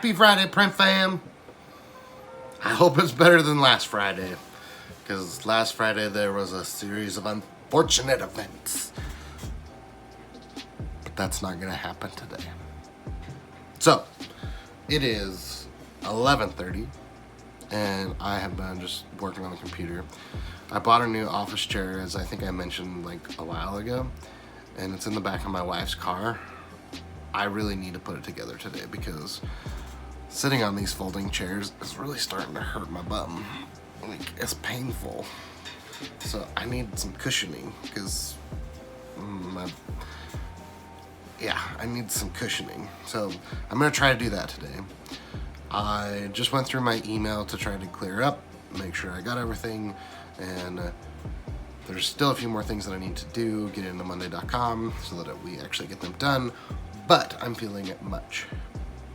Happy Friday, Print Fam! I hope it's better than last Friday, because last Friday there was a series of unfortunate events. But that's not going to happen today. So, it is 11:30, and I have been just working on the computer. I bought a new office chair, as I think I mentioned like a while ago, and it's in the back of my wife's car. I really need to put it together today because sitting on these folding chairs is really starting to hurt my bum. Like, it's painful. So I need some cushioning because I need some cushioning. So I'm gonna try to do that today. I just went through my email to try to clear up, make sure I got everything, and there's still a few more things that I need to do, get into monday.com so that we actually get them done, but I'm feeling much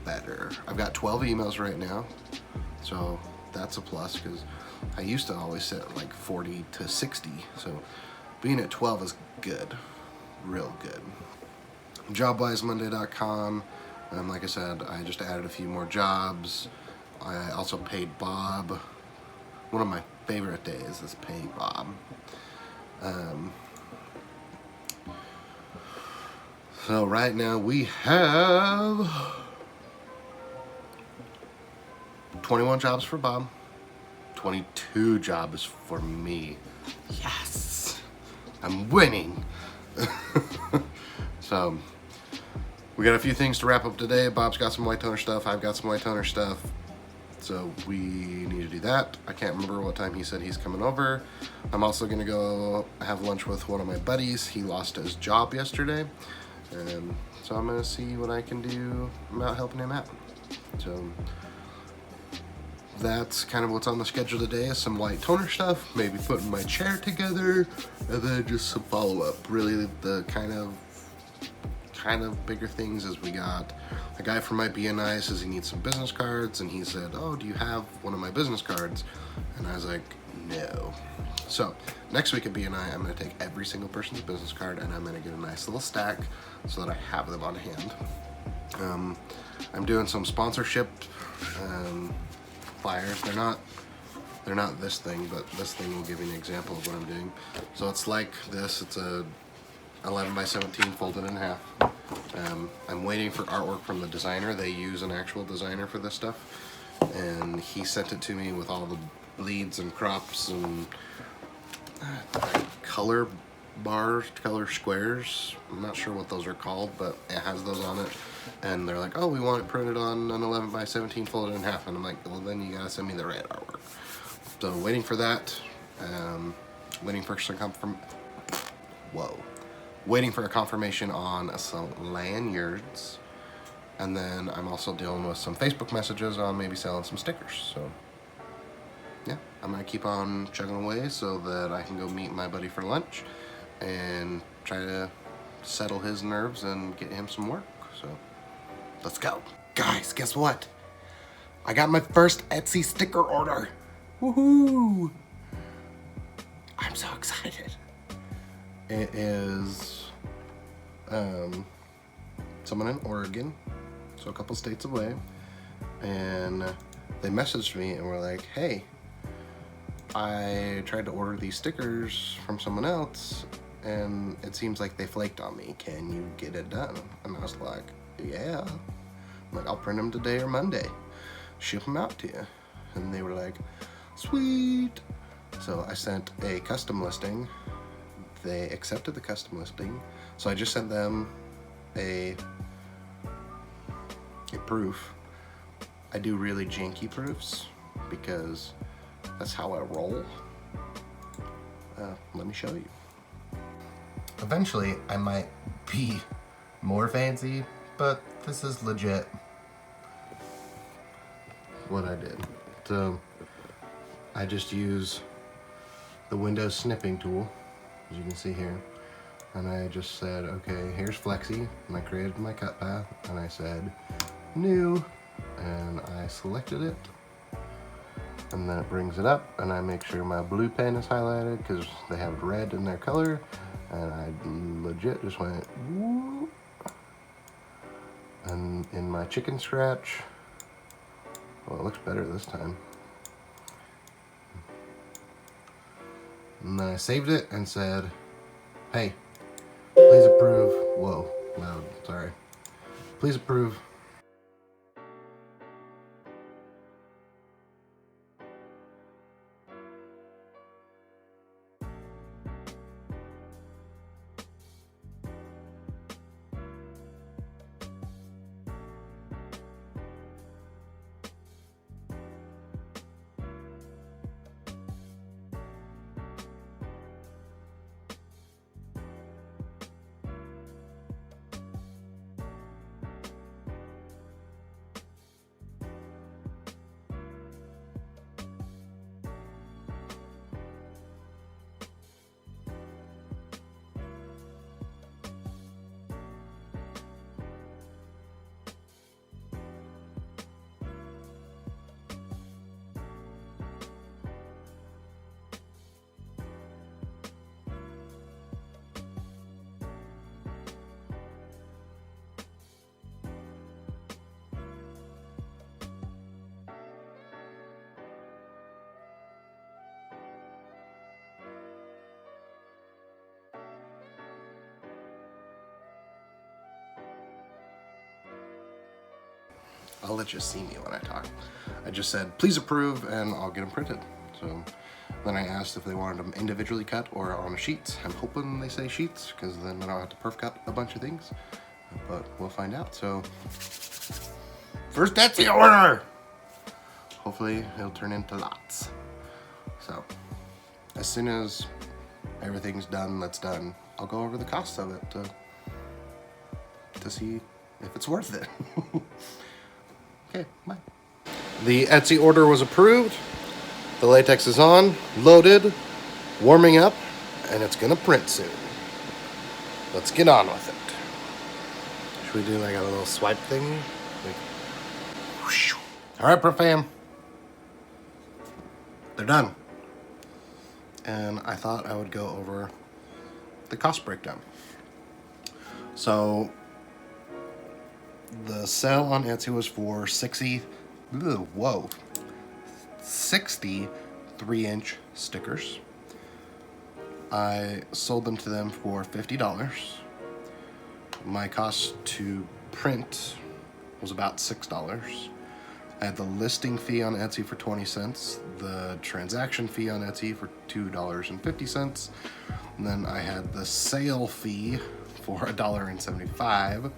better. I've got 12 emails right now, so that's a plus because I used to always set like 40 to 60, so being at 12 is good, real good. Jobwise monday.com, like I said, I just added a few more jobs. I also paid Bob. One of my favorite days is paying Bob. So right now we have 21 jobs for Bob, 22 jobs for me. Yes, I'm winning. So we got a few things to wrap up today. Bob's got some white toner stuff. I've got some white toner stuff. So we need to do that. I can't remember what time he said he's coming over. I'm also gonna go have lunch with one of my buddies. He lost his job yesterday. So I'm gonna see what I can do about helping him out. So that's kind of what's on the schedule today. Some white toner stuff, maybe putting my chair together, and then just some follow-up. Really the kind of bigger things is we got a guy from my BNI says he needs some business cards, and he said, oh, do you have one of my business cards? And I was like, no. So next week at BNI, I'm going to take every single person's business card and I'm going to get a nice little stack so that I have them on hand. I'm doing some sponsorship flyers. They're not this thing, but this thing will give you an example of what I'm doing. So it's like this. It's a 11 by 17 folded in half. I'm waiting for artwork from the designer. They use an actual designer for this stuff, and he sent it to me with all the bleeds and crops and color bars, color squares. I'm not sure what those are called, but it has those on it. And they're like, oh, we want it printed on an 11 by 17 folded in half. And I'm like, well, then you gotta send me the red artwork. So waiting for that. Waiting for some waiting for a confirmation on some lanyards. And then I'm also dealing with some Facebook messages on maybe selling some stickers. So yeah, I'm gonna keep on chugging away so that I can go meet my buddy for lunch and try to settle his nerves and get him some work. So let's go. Guys, guess what? I got my first Etsy sticker order. Woohoo! I'm so excited. It is someone in Oregon, so a couple states away, and they messaged me and were like, hey, I tried to order these stickers from someone else and it seems like they flaked on me. Can you get it done? And I was like, yeah. I'm like, I'll print them today or Monday. Ship them out to you. And they were like, sweet. So I sent a custom listing. They accepted the custom listing. So I just sent them a proof. I do really janky proofs because that's how I roll. Let me show you. Eventually, I might be more fancy, but this is legit what I did. So I just use the Windows snipping tool, as you can see here, and I just said, okay, here's Flexi, and I created my cut path, and I said new, and I selected it, and then it brings it up, and I make sure my blue pen is highlighted because they have red in their color, and I legit just went whoop. And in my chicken scratch, Well, it looks better this time. And then I saved it and said, hey, please approve. Whoa, loud, sorry. Please approve. I'll let you see me when I talk. I just said, please approve, and I'll get them printed. So then I asked if they wanted them individually cut or on a sheet. I'm hoping they say sheets, because then I don't have to perf cut a bunch of things. But we'll find out. So first Etsy order! Hopefully it'll turn into lots. So as soon as everything's done that's done, I'll go over the cost of it to see if it's worth it. Okay, bye. The Etsy order was approved. The latex is on, loaded, warming up, and it's gonna print soon. Let's get on with it. Should we do like a little swipe thing? Like, whoosh. All right, Pro Fam. They're done. And I thought I would go over the cost breakdown. So the sale on Etsy was for 63-inch stickers. I sold them to them for $50. My cost to print was about $6. I had the listing fee on Etsy for 20 cents, the transaction fee on Etsy for $2.50, and then I had the sale fee for $1.75.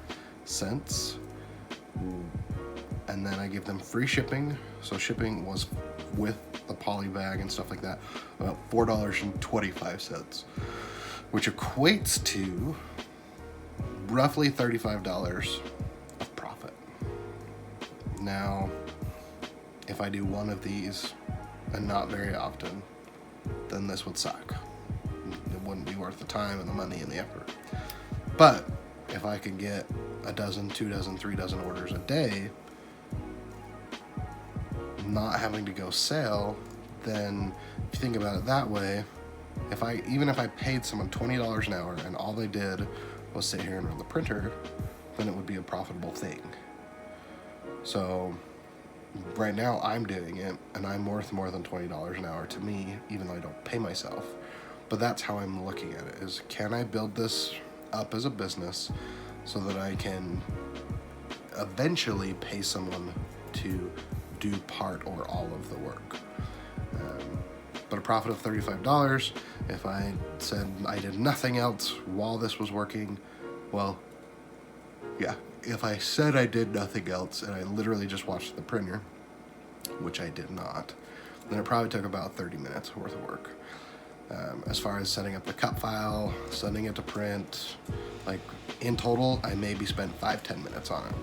And then I give them free shipping. So shipping was with the poly bag and stuff like that, about $4.25, which equates to roughly $35 of profit. Now, if I do one of these, and not very often, then this would suck. It wouldn't be worth the time and the money and the effort. But if I could get a dozen, 2 dozen, 3 dozen orders a day, not having to go sell, then if you think about it that way, even if I paid someone $20 an hour and all they did was sit here and run the printer, then it would be a profitable thing. So right now I'm doing it, and I'm worth more than $20 an hour to me, even though I don't pay myself. But that's how I'm looking at it, is can I build this up as a business so that I can eventually pay someone to do part or all of the work. But a profit of $35, if I said I did nothing else while this was working, well, yeah, if I said I did nothing else and I literally just watched the printer, which I did not, then it probably took about 30 minutes worth of work. As far as setting up the cut file, sending it to print, like in total, I maybe spent 5-10 minutes on it.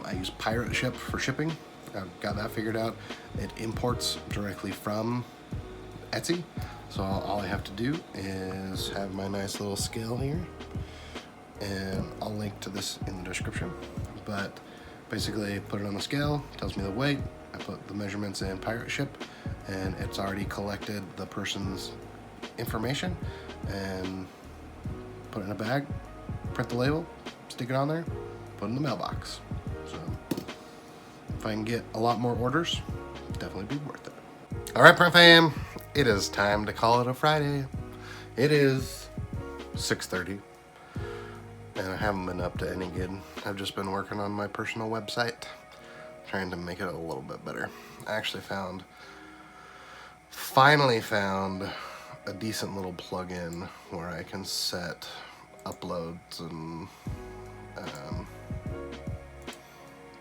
I use Pirate Ship for shipping. I've got that figured out. It imports directly from Etsy. So all I have to do is have my nice little scale here, and I'll link to this in the description. But basically put it on the scale, tells me the weight, I put the measurements in Pirate Ship, and it's already collected the person's information and put it in a bag, print the label, stick it on there, put it in the mailbox. So if I can get a lot more orders, definitely be worth it. All right, print fam, it is time to call it a Friday. It is 6:30, and I haven't been up to any good. I've just been working on my personal website, trying to make it a little bit better. I actually finally found a decent little plugin where I can set uploads and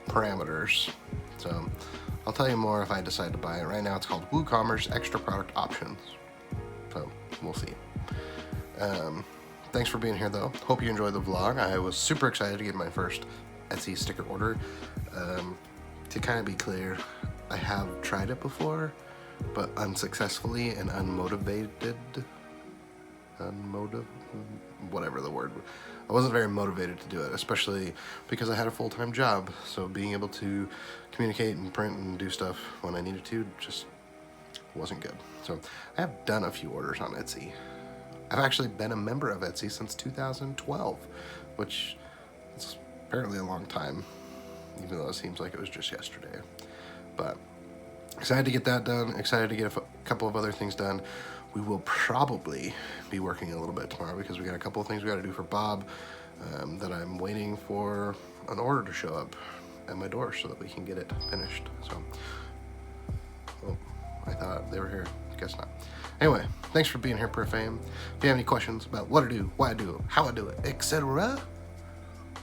parameters. So I'll tell you more if I decide to buy it. Right now it's called WooCommerce Extra Product Options. So we'll see. Thanks for being here though. Hope you enjoyed the vlog. I was super excited to get my first Etsy sticker order. To kind of be clear, I have tried it before, but unsuccessfully and whatever the word. I wasn't very motivated to do it, especially because I had a full-time job. So being able to communicate and print and do stuff when I needed to just wasn't good. So I have done a few orders on Etsy. I've actually been a member of Etsy since 2012, which is apparently a long time, even though it seems like it was just yesterday. But excited to get that done, excited to get a couple of other things done. We will probably be working a little bit tomorrow because we got a couple of things we got to do for Bob that I'm waiting for an order to show up at my door so that we can get it finished. So, oh, I thought they were here. Guess not. Anyway, thanks for being here, Per Fam. If you have any questions about what I do, why I do it, how I do it, etc.,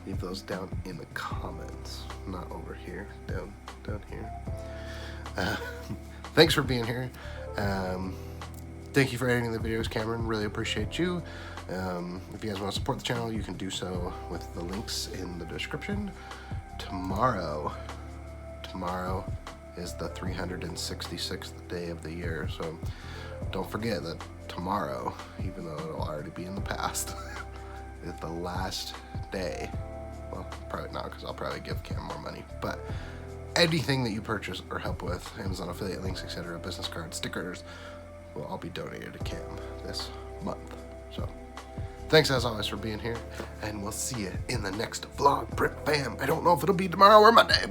leave those down in the comments. Not over here, down here. Thanks for being here. Thank you for editing the videos, Cameron. Really appreciate you. If you guys want to support the channel, you can do so with the links in the description. Tomorrow is the 366th day of the year, so don't forget that tomorrow, even though it'll already be in the past, is the last day. Well, probably not, because I'll probably give Cam more money, but anything that you purchase or help with, Amazon affiliate links, etc., business cards, stickers, will all be donated to Cam this month. So thanks as always for being here, and we'll see you in the next vlog, Print Fam. I don't know if it'll be tomorrow or Monday.